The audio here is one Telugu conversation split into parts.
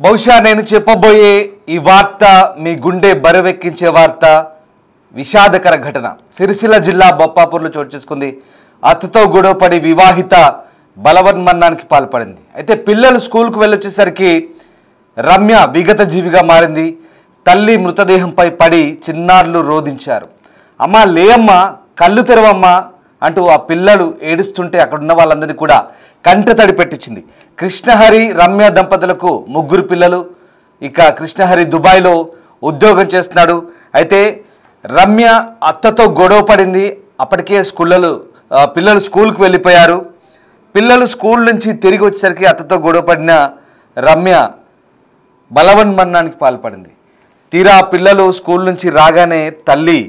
బహుశా నేను చెప్పబోయే ఈ వార్త మీ గుండె బరువెక్కించే వార్త. విషాదకర ఘటన సిరిసిల్ల జిల్లా బొప్పాపూర్లో చోటు చేసుకుంది. అత్తతో గొడవపడి వివాహిత బలవన్మరణానికి పాల్పడింది. అయితే పిల్లలు స్కూల్కు వెళ్ళొచ్చేసరికి రమ్య విగత జీవిగా మారింది. తల్లి మృతదేహంపై పడి చిన్నారులు రోధించారు. అమ్మ లేయమ్మ, కళ్ళు తెరవమ్మ అంటూ ఆ పిల్లలు ఏడుస్తుంటే అక్కడ ఉన్న వాళ్ళందరినీ కూడా కంటతడి పెట్టించింది. కృష్ణహరి రమ్య దంపతులకు 3 పిల్లలు. ఇక కృష్ణహరి దుబాయ్లో ఉద్యోగం చేస్తున్నాడు. అయితే రమ్య అత్తతో గొడవ పడింది. అప్పటికే పిల్లలు స్కూల్కి వెళ్ళిపోయారు. పిల్లలు స్కూల్ నుంచి తిరిగి వచ్చేసరికి అత్తతో గొడవ పడిన రమ్య బలవన్మరణానికి పాల్పడింది. తీరా పిల్లలు స్కూల్ నుంచి రాగానే తల్లి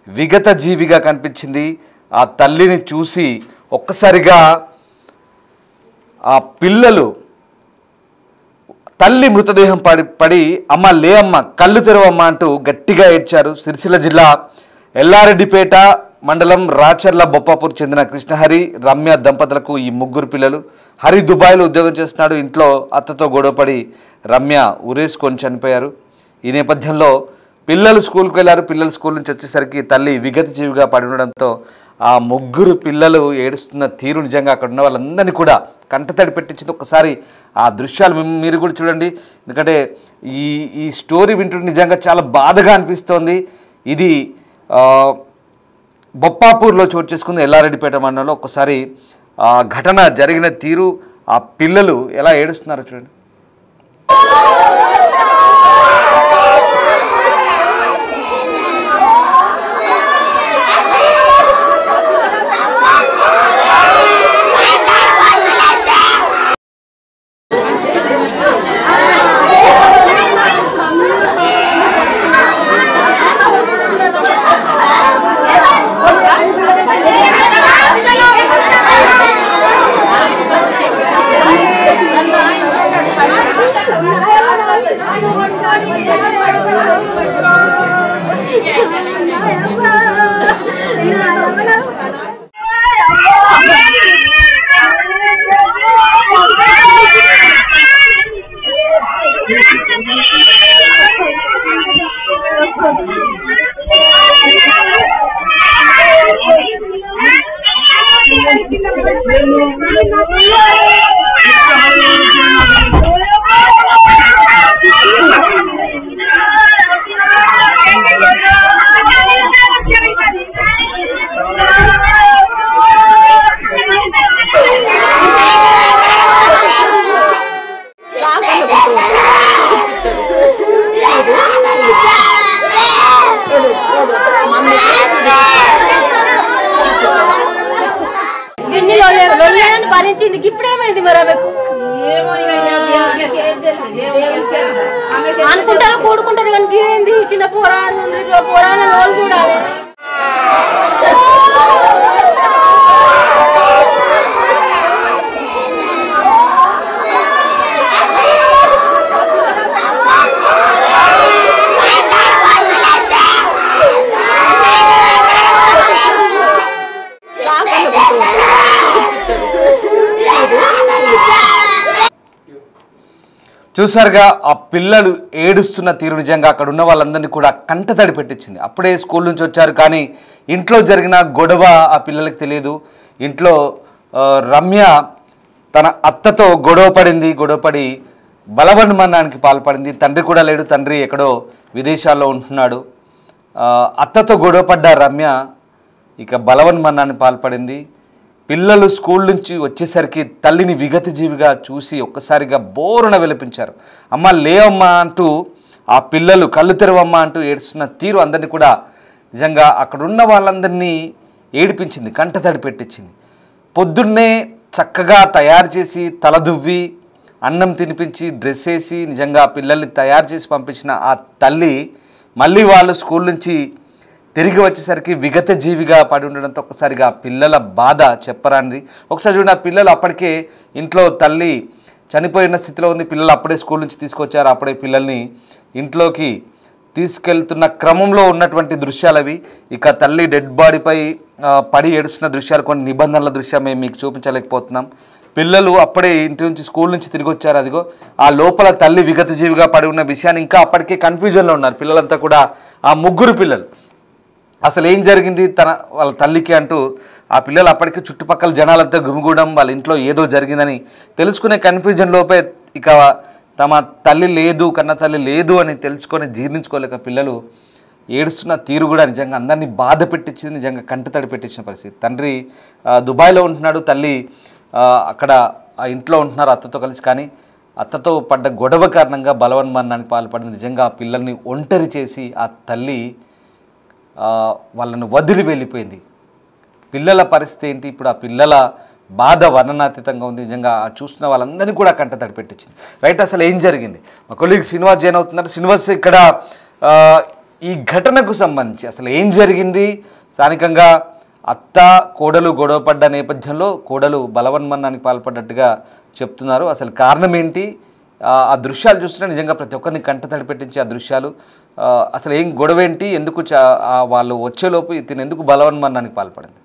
విగత జీవిగా కనిపించింది. ఆ తల్లిని చూసి ఒక్కసారిగా ఆ పిల్లలు తల్లి మృతదేహం పడి అమ్మ లే అమ్మ, కళ్ళు తెరవమ్మ అంటూ గట్టిగా ఏడ్చారు. సిరిసిల్ల జిల్లా ఎల్లారెడ్డిపేట మండలం రాచర్ల బొప్పాపూర్ చెందిన కృష్ణహరి రమ్య దంపతులకు ఈ 3 పిల్లలు. హరి దుబాయ్లో ఉద్యోగం చేస్తున్నాడు. ఇంట్లో అత్తతో గొడవపడి రమ్య ఉరేసుకొని చనిపోయారు. ఈ నేపథ్యంలో పిల్లలు స్కూల్కి వెళ్ళారు. పిల్లలు స్కూల్ నుంచి వచ్చేసరికి తల్లి విగత జీవిగా పడి ఉండడంతో ఆ 3 పిల్లలు ఏడుస్తున్న తీరు నిజంగా అక్కడ ఉన్న వాళ్ళందరినీ కూడా కంటతడి పెట్టించింది. ఒక్కసారి ఆ దృశ్యాలు మీరు కూడా చూడండి. ఎందుకంటే ఈ స్టోరీ వింటుంటే నిజంగా చాలా బాధగా అనిపిస్తోంది. ఇది బొప్పాపూర్లో చోటు చేసుకుంది, ఎల్లారెడ్డిపేట మండలంలో. ఒక్కసారి ఆ ఘటన జరిగిన తీరు, ఆ పిల్లలు ఎలా ఏడుస్తున్నారో చూడండి. భరించింది ఇప్పుడేమైంది మరి అనుకుంటారు కూడుకుంటారు కానీ ఏంది చిన్న పోరాళ్ళ రోజు చూడాలి. చూసారుగా ఆ పిల్లలు ఏడుస్తున్న తీరు నిజంగా అక్కడ ఉన్న వాళ్ళందరినీ కూడా కంటతడి పెట్టించింది. అప్పుడే స్కూల్ నుంచి వచ్చారు, కానీ ఇంట్లో జరిగిన గొడవ ఆ పిల్లలకి తెలియదు. ఇంట్లో రమ్య తన అత్తతో గొడవపడి బలవన్మరణానికి పాల్పడింది. తండ్రి కూడా లేడు, తండ్రి ఎక్కడో విదేశాల్లో ఉంటున్నాడు. అత్తతో గొడవపడ్డ రమ్య ఇక బలవన్మరణానికి పాల్పడింది. పిల్లలు స్కూల్ నుంచి వచ్చేసరికి తల్లిని విగత జీవిగా చూసి ఒక్కసారిగా బోరున విలపించారు. అమ్మ లేవమ్మ అంటూ ఆ పిల్లలు కళ్ళు తెరవమ్మ అంటూ ఏడుస్తున్న తీరు అందరినీ కూడా నిజంగా అక్కడున్న వాళ్ళందరినీ ఏడిపించింది, కంటతడి పెట్టించింది. పొద్దున్నే చక్కగా తయారు చేసి తలదువ్వి అన్నం తినిపించి డ్రెస్ వేసి నిజంగా పిల్లల్ని తయారు చేసి పంపించిన ఆ తల్లి మళ్ళీ వాళ్ళు స్కూల్ నుంచి తిరిగి వచ్చేసరికి విగత జీవిగా పడి ఉండడంతో ఒక్కసారిగా పిల్లల బాధ చెప్పరానిది. ఒకసారి చూడండి, ఆ పిల్లలు అప్పటికే ఇంట్లో తల్లి చనిపోయిన స్థితిలో ఉంది. పిల్లలు అప్పుడే స్కూల్ నుంచి తీసుకొచ్చారు. అప్పుడే పిల్లల్ని ఇంట్లోకి తీసుకెళ్తున్న క్రమంలో ఉన్నటువంటి దృశ్యాలు అవి. ఇక తల్లి డెడ్ బాడీపై పడి ఏడుస్తున్న దృశ్యాలు, కొన్ని నిబంధనల దృశ్యం మేము మీకు చూపించలేకపోతున్నాం. పిల్లలు అప్పుడే ఇంటి నుంచి స్కూల్ నుంచి తిరిగి వచ్చారు. అదిగో ఆ లోపల తల్లి విగతజీవిగా పడి ఉన్న విషయాన్ని ఇంకా అప్పటికే కన్ఫ్యూజన్లో ఉన్నారు పిల్లలంతా కూడా. ఆ ముగ్గురు పిల్లలు అసలు ఏం జరిగింది వాళ్ళ తల్లికి అంటూ ఆ పిల్లలు అప్పటికే చుట్టుపక్కల జనాలంతా గుమిగూడడం, వాళ్ళ ఇంట్లో ఏదో జరిగిందని తెలుసుకునే కన్ఫ్యూజన్ లోపే ఇక తమ తల్లి లేదు, కన్న తల్లి లేదు అని తెలుసుకొని జీర్ణించుకోలేక పిల్లలు ఏడుస్తున్న తీరు కూడా నిజంగా అందరినీ బాధ పెట్టించింది, నిజంగా కంటతడి పెట్టించిన పరిస్థితి. తండ్రి దుబాయ్లో ఉంటున్నాడు, తల్లి అక్కడ ఆ ఇంట్లో ఉంటున్నారు అత్తతో కలిసి. కానీ అత్తతో పడ్డ గొడవ కారణంగా బలవన్మరణానికి పాల్పడింది. నిజంగా ఆ పిల్లల్ని ఒంటరి చేసి ఆ తల్లి వాళ్ళను వదిలి వెళ్ళిపోయింది. పిల్లల పరిస్థితి ఏంటి ఇప్పుడు? ఆ పిల్లల బాధ వర్ణనాతీతంగా ఉంది. నిజంగా చూస్తున్న వాళ్ళందరినీ కూడా కంటతడి పెట్టించింది. రైట్, అసలు ఏం జరిగింది? మా కొలీగ్ శ్రీనివాస్ జాయిన్ అవుతున్నారు. శ్రీనివాస్, ఇక్కడ ఈ ఘటనకు సంబంధించి అసలు ఏం జరిగింది? స్థానికంగా అత్త కోడలు గొడవపడ్డ నేపథ్యంలో కోడలు బలవన్మరణానికి పాల్పడ్డట్టుగా చెప్తున్నారు. అసలు కారణం ఏంటి? ఆ దృశ్యాలు చూస్తున్నా నిజంగా ప్రతి ఒక్కరిని కంటతడి పెట్టించే ఆ దృశ్యాలు. అసలు ఏం గొడవ ఏంటి? ఎందుకు వాళ్ళు వచ్చేలోపు ఇతను ఎందుకు బలవన్మరణానికి పాల్పడింది?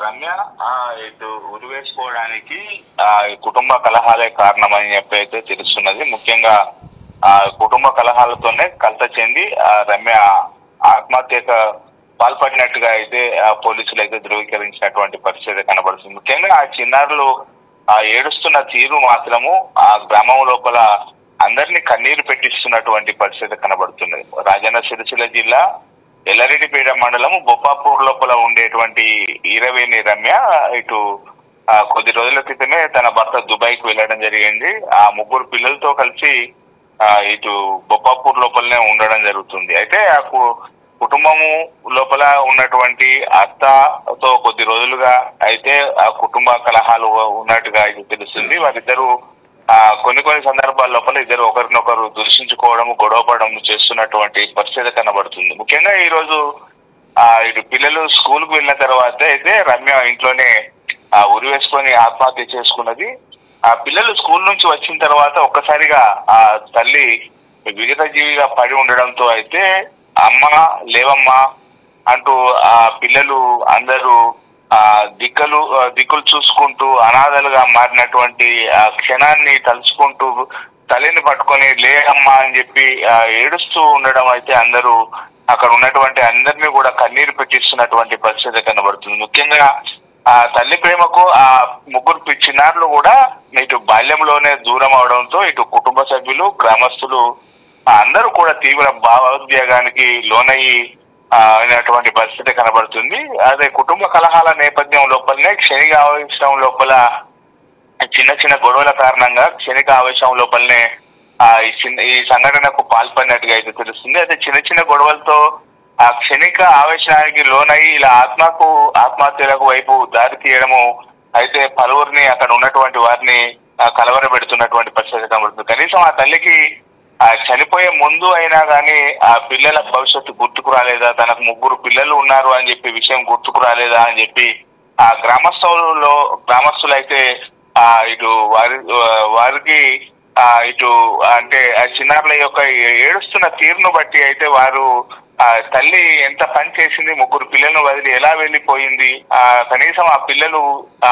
రమ్య ఇటు ఉరివేసుకోవడానికి కుటుంబ కలహాలే కారణమని చెప్పి అయితే తెలుస్తున్నది. ముఖ్యంగా కుటుంబ కలహాలతోనే కలత చెంది రమ్య ఆత్మహత్యకు పాల్పడినట్టుగా అయితే పోలీసులు అయితే ధృవీకరించినటువంటి పరిస్థితి కనబడుతుంది. ముఖ్యంగా ఆ చిన్నారులు ఏడుస్తున్న తీరు మాత్రము ఆ గ్రామం లోపల అందరినీ కన్నీరు పెట్టిస్తున్నటువంటి పరిస్థితి కనబడుతున్నది. రాజన్న సిరిసిల్ల జిల్లా ఎల్లారెడ్డిపేట మండలం బొప్పాపూర్ లోపల ఉండేటువంటి ఈరవేణి రమ్య ఇటు కొద్ది రోజుల క్రితమే తన భర్త దుబాయ్కి వెళ్ళడం జరిగింది. ఆ ముగ్గురు పిల్లలతో కలిసి ఇటు బొప్పాపూర్ లోపలనే ఉండడం జరుగుతుంది. అయితే ఆ కుటుంబము లోపల ఉన్నటువంటి అత్తతో కొద్ది రోజులుగా అయితే ఆ కుటుంబ కలహాలు ఉన్నట్టుగా ఇది తెలుస్తుంది. వారిద్దరూ కొన్ని సందర్భాల లోపల ఇద్దరు ఒకరినొకరు దూషించుకోవడము, గొడవపడము చేస్తున్నటువంటి పరిస్థితి కనబడుతుంది. ముఖ్యంగా ఈ రోజు ఇటు పిల్లలు స్కూల్ కు వెళ్ళిన తర్వాత అయితే రమ్య ఇంట్లోనే ఉరి వేసుకొని ఆత్మహత్య చేసుకున్నది. ఆ పిల్లలు స్కూల్ నుంచి వచ్చిన తర్వాత ఒక్కసారిగా ఆ తల్లి విగత జీవిగా పడి ఉండడంతో అయితే అమ్మ లేవమ్మా అంటూ ఆ పిల్లలు అందరూ దిక్కులు చూసుకుంటూ అనాథలుగా మారినటువంటి ఆ క్షణాన్ని తలుచుకుంటూ తల్లిని పట్టుకొని లేదమ్మా అని చెప్పి ఏడుస్తూ ఉండడం అయితే అందరూ అక్కడ ఉన్నటువంటి అందరినీ కూడా కన్నీరు పెట్టిస్తున్నటువంటి పరిస్థితి కనబడుతుంది. ముఖ్యంగా ఆ తల్లి ప్రేమకు ఆ ముగ్గురు చిన్నారులు కూడా ఇటు బాల్యంలోనే దూరం అవడంతో ఇటు కుటుంబ సభ్యులు, గ్రామస్తులు అందరూ కూడా తీవ్ర భావోద్వేగానికి లోనయ్యి అయినటువంటి పరిస్థితి కనబడుతుంది. అదే కుటుంబ కలహాల నేపథ్యం లోపలనే క్షణిక ఆవేశం లోపల చిన్న చిన్న గొడవల కారణంగా క్షణిక ఆవేశం లోపలనే ఈ సంఘటనకు పాల్పడినట్టుగా అయితే తెలుస్తుంది. అయితే చిన్న చిన్న గొడవలతో ఆ క్షణిక ఆవేశానికి లోనయ్యి ఇలా ఆత్మహత్యలకు వైపు దారి తీయడము అయితే పలువురిని అక్కడ ఉన్నటువంటి వారిని కలవరబెడుతున్నటువంటి పరిస్థితి కనబడుతుంది. కనీసం ఆ తల్లికి చనిపోయే ముందు అయినా కానీ ఆ పిల్లల భవిష్యత్తు గుర్తుకు రాలేదా, తనకు ముగ్గురు పిల్లలు ఉన్నారు అని చెప్పి విషయం గుర్తుకు రాలేదా అని చెప్పి ఆ గ్రామస్తులైతే ఇటు వారికి ఇటు అంటే ఆ చిన్నారుల యొక్క ఏడుస్తున్న తీరును బట్టి అయితే వారు తల్లి ఎంత పని చేసింది, ముగ్గురు పిల్లలను వదిలి ఎలా వెళ్ళిపోయింది, కనీసం ఆ పిల్లలు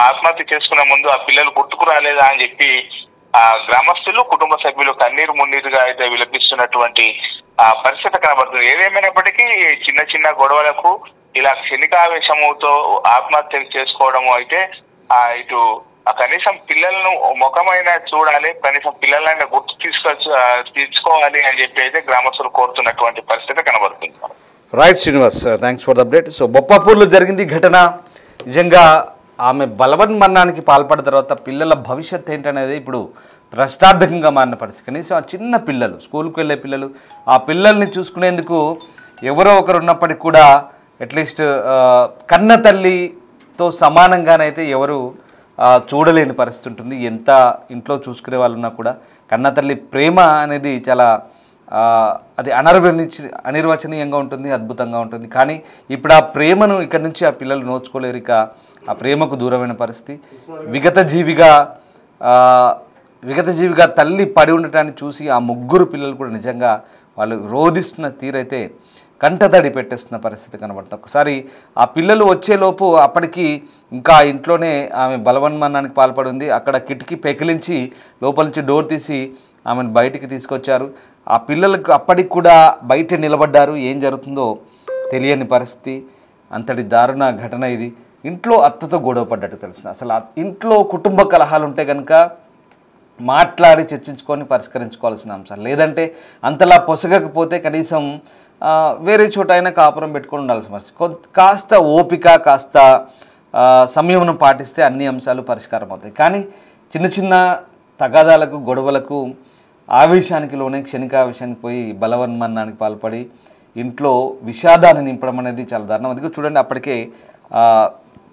ఆత్మహత్య చేసుకునే ముందు ఆ పిల్లలు గుర్తుకు రాలేదా అని చెప్పి గ్రామస్తులు, కుటుంబ సభ్యులు కన్నీరు మున్నీరుగా అయితే విలపిస్తున్నటువంటి పరిస్థితి కనబడుతుంది. ఏదేమైనప్పటికీ చిన్న చిన్న గొడవలకు ఇలా క్షణికావేశముతో ఆత్మహత్యలు చేసుకోవడము అయితే ఇటు కనీసం పిల్లలను ముఖమైనా చూడాలి, కనీసం పిల్లలైనా గుర్తు తీసుకోవాలి అని చెప్పి అయితే గ్రామస్తులు కోరుతున్నటువంటి పరిస్థితి కనబడుతుంది. Right Srinivas, thanks for the update. So బొప్పాపూర్లో జరిగింది ఘటన. నిజంగా ఆమె బలవన్మరణానికి పాల్పడిన తర్వాత పిల్లల భవిష్యత్ ఏంటనేది ఇప్పుడు ప్రశ్నార్థకంగా మారిన పరిస్థితి. కనీసం ఆ చిన్న పిల్లలు, స్కూల్కి వెళ్ళే పిల్లలు, ఆ పిల్లల్ని చూసుకునేందుకు ఎవరో ఒకరు ఉన్నప్పటికీ కూడా అట్లీస్ట్ కన్న తల్లితో సమానంగానైతే ఎవరు చూడలేని పరిస్థితి ఉంటుంది. ఎంత ఇంట్లో చూసుకునే వాళ్ళు ఉన్నా కూడా కన్న తల్లి ప్రేమ అనేది చాలా అది అనిర్వచనీయంగా ఉంటుంది, అద్భుతంగా ఉంటుంది. కానీ ఇప్పుడు ఆ ప్రేమను ఇక్కడ నుంచి ఆ పిల్లలు నోచుకోలేరు. ఇక ఆ ప్రేమకు దూరమైన పరిస్థితి. విగత జీవిగా తల్లి పడి ఉండటాన్ని చూసి ఆ ముగ్గురు పిల్లలు కూడా నిజంగా వాళ్ళు రోధిస్తున్న తీరైతే కంటతడి పెట్టేస్తున్న పరిస్థితి కనబడుతుంది. ఒకసారి ఆ పిల్లలు వచ్చేలోపు అప్పటికి ఇంకా ఇంట్లోనే ఆమె బలవన్మరణానికి పాల్పడి ఉంది. అక్కడ కిటికీ పెకిలించి లోపల నుంచి డోర్ తీసి ఆమెను బయటికి తీసుకొచ్చారు. ఆ పిల్లలకు అప్పటికి కూడా బయట నిలబడ్డారు. ఏం జరుగుతుందో తెలియని పరిస్థితి. అంతటి దారుణ ఘటన ఇది. ఇంట్లో అత్తతో గొడవ పడ్డట్టు తెలుస్తుంది. అసలు ఇంట్లో కుటుంబ కలహాలు ఉంటే కనుక మాట్లాడి చర్చించుకొని పరిష్కరించుకోవాల్సిన అంశాలు, లేదంటే అంతలా పొసగకపోతే కనీసం వేరే చోట అయినా కాపురం పెట్టుకొని ఉండాల్సిన పరిస్థితి. కాస్త ఓపిక, కాస్త సంయమనం పాటిస్తే అన్ని అంశాలు పరిష్కారం అవుతాయి. కానీ చిన్న చిన్న తగాదాలకు, గొడవలకు, ఆవేశానికి లోనే క్షణికావేశానికి పోయి బలవన్మరణానికి పాల్పడి ఇంట్లో విషాదాన్ని నింపడం అనేది చాలా దారుణం. అందుకే చూడండి, అప్పటికే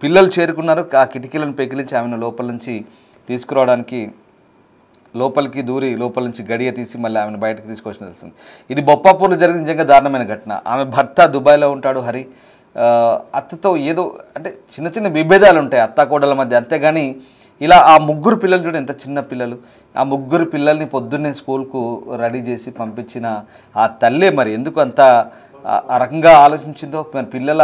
పిల్లలు చేరుకున్నారు. ఆ కిటికీలను పెకిలించి ఆమెను లోపల నుంచి తీసుకురావడానికి లోపలికి దూరి లోపల నుంచి గడియ తీసి మళ్ళీ ఆమెను బయటకు తీసుకొచ్చిన తెలిసింది. ఇది బొప్పాపూర్లో జరిగిన నిజంగా దారుణమైన ఘటన. ఆమె భర్త దుబాయ్లో ఉంటాడు హరి. అత్తతో ఏదో అంటే చిన్న చిన్న విభేదాలు ఉంటాయి అత్త కోడల మధ్య, అంతేగాని ఇలా ఆ ముగ్గురు పిల్లలు చూడ ఎంత చిన్న పిల్లలు. ఆ ముగ్గురు పిల్లల్ని పొద్దున్నే స్కూల్కు రెడీ చేసి పంపించిన ఆ తల్లే మరి ఎందుకు అంత ఆ రకంగా ఆలోచించిందో. మరి పిల్లల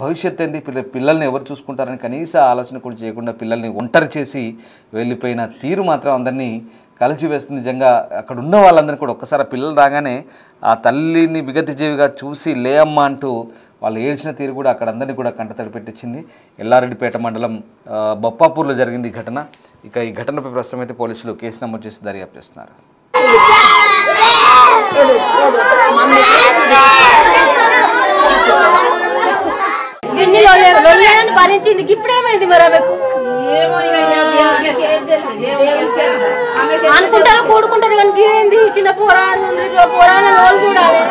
భవిష్యత్ ఏంటి, పిల్లల్ని ఎవరు చూసుకుంటారని కనీస ఆలోచన కూడా చేయకుండా పిల్లల్ని ఒంటరి చేసి వెళ్ళిపోయిన తీరు మాత్రం అందరినీ కలిసివేస్తుంది. నిజంగా అక్కడ ఉన్న వాళ్ళందరినీ కూడా ఒక్కసారి పిల్లలు రాగానే ఆ తల్లిని విగతిజీవిగా చూసి లేయమ్మ అంటూ వాళ్ళు ఏడ్చిన తీరు కూడా అక్కడ అందరినీ కూడా కంటతడి పెట్టించింది. ఎల్లారెడ్డిపేట మండలం బొప్పాపూర్లో జరిగింది ఈ ఘటన. ఇక ఈ ఘటనపై ప్రస్తుతం అయితే పోలీసులు కేసు నమోదు చేసి దర్యాప్తు చేస్తున్నారు. భరించింది ఇప్పుడేమైంది మరి అనుకుంటారు కూడుకుంటారు కానీ తీరేంది చిన్న పోరాలను రోజు చూడాలి.